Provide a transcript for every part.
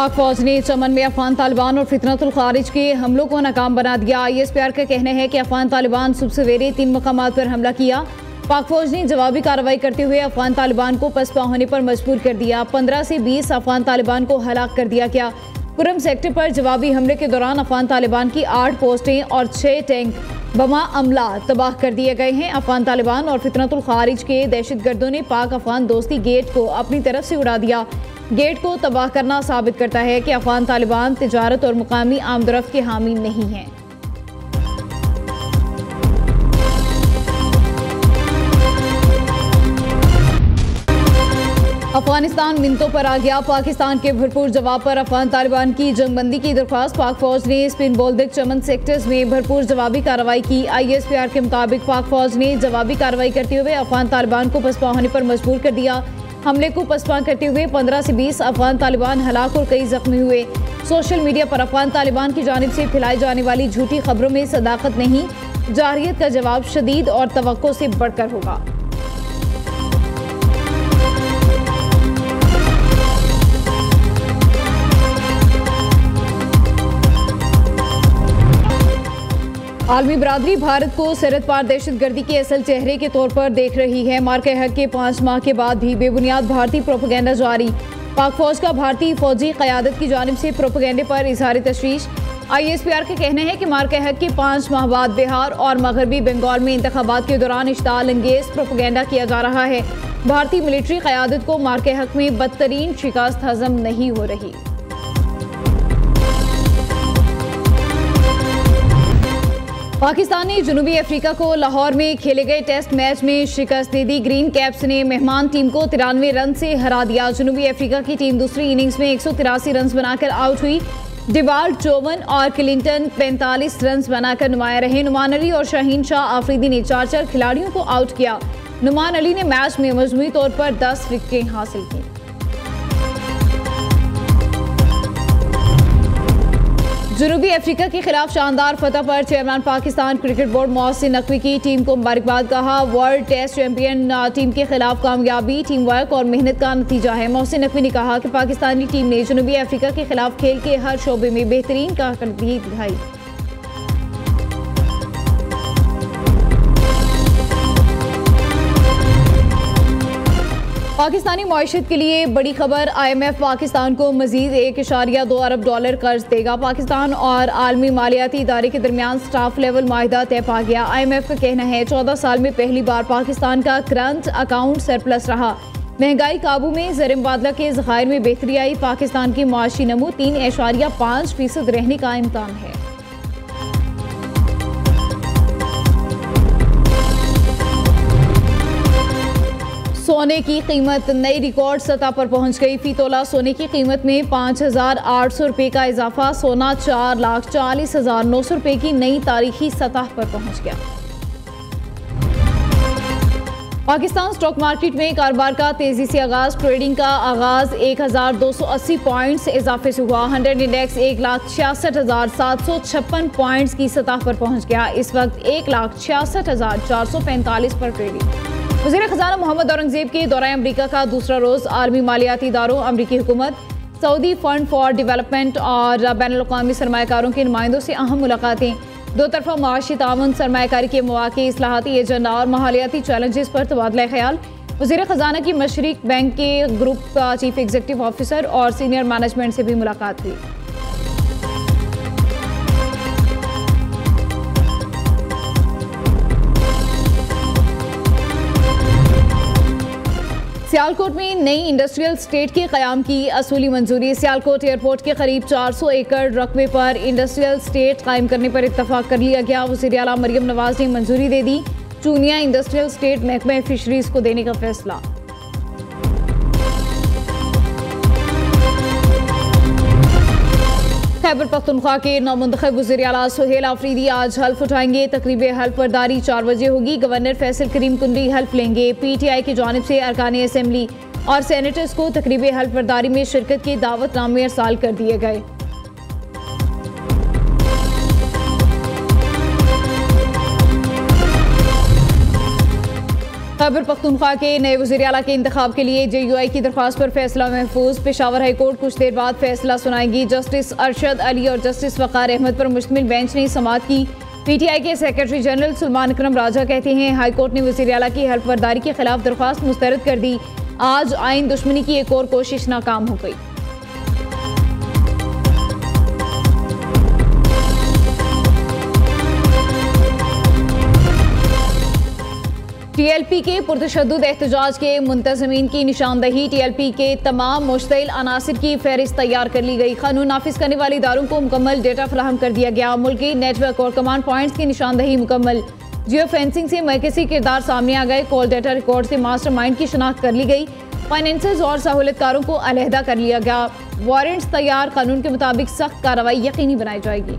पाक फौज ने चमन में अफगान तालिबान और फितनतुल खारिज के हमलों को नाकाम बना दिया। ISPR का कहना है कि अफगान तालिबान सुबह सवेरे 3 मकामात पर हमला किया। पाक फौज ने जवाबी कार्रवाई करते हुए अफगान तालिबान को पसपा होने पर मजबूर कर दिया। 15 से 20 अफगान तालिबान को हलाक कर दिया गया। कुरम सेक्टर पर जवाबी हमले के दौरान अफगान तालिबान की 8 पोस्टें और 6 टैंक बमा अमला तबाह कर दिए गए हैं। अफगान तालिबान और फितनतुल खारिज के दहशतगर्दों ने पाक अफगान दोस्ती गेट को अपनी तरफ से उड़ा दिया। गेट को तबाह करना साबित करता है कि अफगान तालिबान तिजारत और मुकामी आमदरफ्त के हामी नहीं हैं। अफगानिस्तान मिनटों पर आ गया। पाकिस्तान के भरपूर जवाब पर अफगान तालिबान की जंगबंदी की दरख्वास्त। पाक फौज ने स्पिन बोल्दिक चमन सेक्टर्स में भरपूर जवाबी कार्रवाई की। ISPR के मुताबिक पाक फौज ने जवाबी कार्रवाई करते हुए अफगान तालिबान को पसपा होने पर मजबूर कर दिया। हमले को पसपा करते हुए 15 से 20 अफगान तालिबान हलाक और कई जख्मी हुए। सोशल मीडिया पर अफगान तालिबान की जानिब से फैलाई जाने वाली झूठी खबरों में सदाकत नहीं, जारियत का जवाब शदीद और तवक्को से बढ़कर होगा। आलमी बरादरी भारत को सरहद पार दहशतगर्दी के असल चेहरे के तौर पर देख रही है। मार्के हक के 5 माह के बाद भी बेबुनियाद भारतीय प्रोपेगेंडा जारी। पाक फौज का भारतीय फौजी क़यादत की जानिब से प्रोपेगेंडे पर इजहार तशवीश। ISPR का कहना है कि मार्के हक के 5 माह बाद बिहार और मगरबी बंगाल में इंतखाबात के दौरान इश्ताल अंगेज प्रोपेगेंडा किया जा रहा है। भारतीय मिलिट्री क़यादत को मार्के हक में बदतरीन शिकस्त हजम नहीं हो रही। पाकिस्तान ने जनूबी अफ्रीका को लाहौर में खेले गए टेस्ट मैच में शिकस्त दे दी। ग्रीन कैप्स ने मेहमान टीम को 93 रन से हरा दिया। जनूबी अफ्रीका की टीम दूसरी इनिंग्स में 183 रन बनाकर आउट हुई। डिवाल्ड 54 और क्लिंटन 45 रन बनाकर नुमाया रहे। नुमान अली और शाहीन शाह आफरीदी ने 4-4 खिलाड़ियों को आउट किया। नुमान अली ने मैच में मजमूई तौर पर 10 विकेटें हासिल की। जनूबी अफ्रीका के खिलाफ शानदार फतह पर chairman Pakistan cricket board Mohsin Naqvi की टीम को मुबारकबाद कहा। वर्ल्ड टेस्ट चैंपियन टीम के खिलाफ कामयाबी टीम वर्क और मेहनत का नतीजा है। मोहसिन नकवी ने कहा कि पाकिस्तानी टीम ने जनूबी अफ्रीका के खिलाफ खेल के हर शोबे में बेहतरीन कारकर्दगी दिखाई। पाकिस्तानी मईशत के लिए बड़ी खबर। IMF पाकिस्तान को मजीद $1.2 अरब कर्ज देगा। पाकिस्तान और आलमी मालियाती इदारे के दरमियान स्टाफ लेवल माहिदा तय पा गया। IMF का कहना है 14 साल में पहली बार पाकिस्तान का करंट अकाउंट सरप्लस रहा। महंगाई काबू में, ज़र मुबादला के ज़खायर में बेहतरी आई। पाकिस्तान की मुआशी नमू 3.5% रहने का इम्कान है। सोने की कीमत नई रिकॉर्ड सतह पर पहुंच गई। फी तोला सोने की कीमत में 5,800 रुपये का इजाफा। सोना 4,40,900 रुपये की नई तारीखी सतह पर पहुंच गया। पाकिस्तान स्टॉक मार्केट में कारोबार का तेजी से आगाज। ट्रेडिंग का आगाज 1,280 पॉइंट्स इजाफे से हुआ। 100 इंडेक्स 1,66,756 पॉइंट्स की सतह पर पहुंच गया। इस वक्त 1,66,445 पर ट्रेडिंग। वज़ीर ख़ज़ाना मोहम्मद औरंगज़ेब के दौरे अमरीका का दूसरा रोज़। आलमी मालियाती इदारों, अमरीकी हुकूमत, सऊदी फंड फॉर डेवलपमेंट और बैनुल-अक़वामी सरमायाकारों के नुमाइंदों से अहम मुलाकातें। दो तरफा माशी ताउन, सरमायाकारी के मौक़े, इस्लाहाती एजेंडा और माहौलियाती चैलेंजेस पर तबादला ख्याल। वज़ीर ख़ज़ाना की मशरिक बैंक के ग्रुप चीफ एग्जीक्यूटिव ऑफिसर और सीनियर मैनेजमेंट से भी मुलाकात हुई। सियालकोट में नई इंडस्ट्रियल स्टेट के क़याम की असूली मंजूरी। सियालकोट एयरपोर्ट के करीब 400 एकड़ रकबे पर इंडस्ट्रियल स्टेट कायम करने पर इत्तफाक कर लिया गया। वज़ीर आला मरियम नवाज ने मंजूरी दे दी। चूनिया इंडस्ट्रियल स्टेट महकमे फिशरीज को देने का फैसला। खैबर पख्तूनख्वा के नौमुंतखब वज़ीर आला सुहेल आफरीदी आज हल्फ उठाएंगे। तकरीब हल्फ बर्दारी 4 बजे होगी। गवर्नर फैसल करीम कुंडी हल्फ लेंगे। PTI की जानिब से अरकान असेंबली और सेनेटर्स को तकरीब हल्फ बर्दारी में शिरकत के दावतनामे अरसाल कर दिए गए। खैबर पख्तूनख्वा के नए वज़ीर आला के इंतखाब के लिए JUI की दरख्वास्त पर फैसला महफूज। पेशावर हाई कोर्ट कुछ देर बाद फैसला सुनाएगी। जस्टिस अरशद अली और जस्टिस वक़ार अहमद पर मुश्तमिल बेंच ने समाअत की। PTI के सेक्रेटरी जनरल सुलेमान अकरम राजा कहते हैं हाई कोर्ट ने वज़ीर आला की हल्फ बर्दारी के खिलाफ दरख्वास्त मुस्तरद कर दी। आज आइन दुश्मनी की एक और कोशिश नाकाम हो गई। TLP के पुरतशद्दुद एहतजाज के मुंतज़मीन की निशानदही। TLP के तमाम मुश्तिल अनासिर की फहरिस्त तैयार कर ली गई। कानून नाफिज करने वाले इदारों को मुकम्मल डेटा फराहम कर दिया गया। मुल्की नेटवर्क और कमांड पॉइंट्स की निशानदही मुकम्मल। जियो फेंसिंग से मरकज़ी किरदार सामने आ गए। कॉल डेटा रिकॉर्ड से मास्टर माइंड की शनाख्त कर ली गई। फाइनेंसर्स और सहूलतकारों को अलहदा कर लिया गया। वारंट्स तैयार। कानून के मुताबिक सख्त कार्रवाई यकीनी बनाई जाएगी।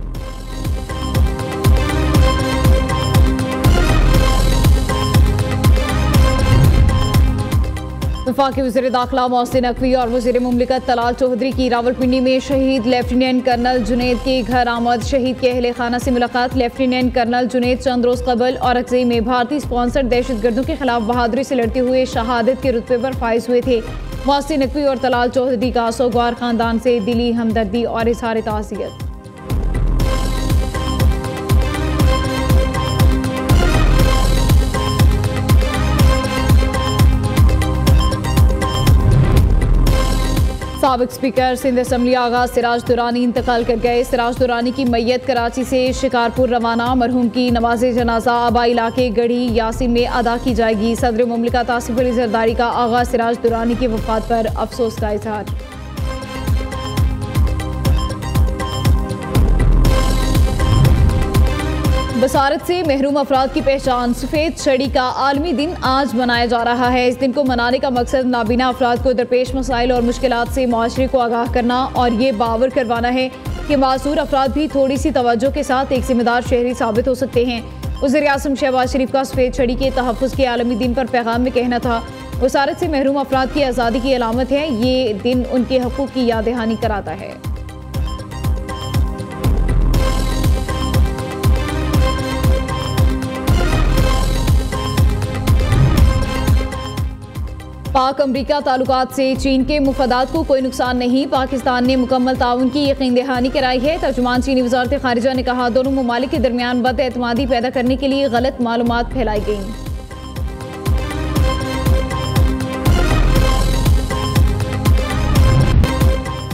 वफाकी वज़ीर दाखिला मोहसिन नकवी और वज़ीर मुमलिकत तलाल चौधरी की रावलपिंडी में शहीद लेफ्टिनेंट कर्नल जुनैद के घर आमद। शहीद के अहले खाना से मुलाकात। लेफ्टिनेंट कर्नल जुनैद चंद रोज कबल और अक्सई में भारतीय स्पॉन्सर्ड दहशतगर्दों के खिलाफ बहादुरी से लड़ते हुए शहादत के रुतबे पर फाइज हुए थे। मोहसिन नकवी और तलाल चौधरी का सोगवार खानदान से दिली हमदर्दी और इज़हार ताज़ियत। साबिक स्पीकर सिंध असम्बली आगा सिराज दुरानी इंतकाल कर गए। सिराज दुरानी की मैयत कराची से शिकारपुर रवाना। मरहूम की नमाज जनाजा आबा इलाके गढ़ी यासिन में अदा की जाएगी। सदर मुमलिकत आसिफ अली जरदारी का आगा सिराज दुरानी की वफात पर अफसोस का इजहार। बसारत से महरूम अफराद की पहचान। सफ़ेद छड़ी का आलमी दिन आज मनाया जा रहा है। इस दिन को मनाने का मकसद नाबीना अफराद को दरपेश मसाइल और मुश्किलात से माशरे को आगाह करना और ये बावर करवाना है कि मासूर अफराद भी थोड़ी सी तवज्जो के साथ एक जिम्मेदार शहरी साबित हो सकते हैं। वज़ीर आज़म शहबाज शरीफ का सफ़ेद छड़ी के तहफ़्फ़ुज़ के आलमी दिन पर पैगाम में कहना था बसारत से महरूम अफराद की आज़ादी की अलामत है। ये दिन उनके हकूक़ की याद दहानी कराता है। पाक अमरीका ताल्लुकात से चीन के मुफादात को कोई नुकसान नहीं। पाकिस्तान ने मुकम्मल ताउन की यकीन दहानी कराई है। तर्जुमान चीनी वज़ारत ख़ारिजा ने कहा दोनों ममालिक के दरमियान बदएतमादी पैदा करने के लिए गलत मालूमात फैलाई गई।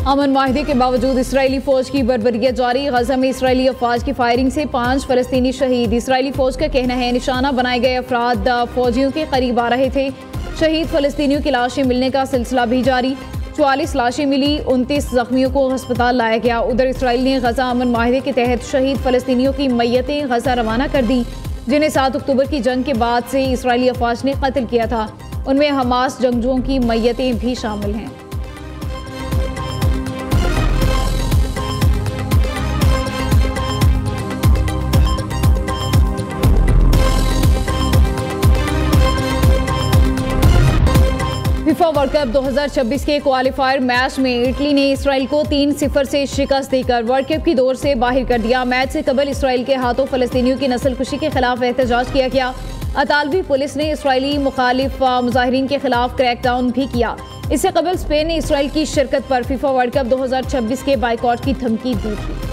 अमन माहिदे के बावजूद इसराइली फौज की बर्बरियत जारी। गजा में इसराइली अफवाज की फायरिंग से 5 फ़लस्तीनी शहीद। इसराइली फौज का कहना है निशाना बनाए गए अफराद फौजियों के करीब आ रहे थे। शहीद फ़लस्तीनियों की लाशें मिलने का सिलसिला भी जारी। 44 लाशें मिली। 29 जख्मियों को अस्पताल लाया गया। उधर इसराइल ने गजा अमन माहिदे के तहत शहीद फ़लस्तीनियों की मैयतें गजा रवाना कर दी जिन्हें 7 अक्टूबर की जंग के बाद से इसराइली अफवाज ने कत्ल किया था। उनमें हमास जंगजुओं की मैयतें भी शामिल हैं। फीफा वर्ल्ड कप 2026 के क्वालिफायर मैच में इटली ने इसराइल को 3-0 से शिकस्त देकर वर्ल्ड कप की दौड़ से बाहर कर दिया। मैच से कबल इसराइल के हाथों फ़लस्तीनियों की नस्लकुशी के खिलाफ एहतजाज किया गया। अतालवी पुलिस ने इसराइली मुखालिफ मुजाहिरीन के खिलाफ क्रैकडाउन भी किया। इससे कबल स्पेन ने इसराइल की शिरकत पर फीफा वर्ल्ड कप 2026 के बाइकआउट की धमकी दी थी।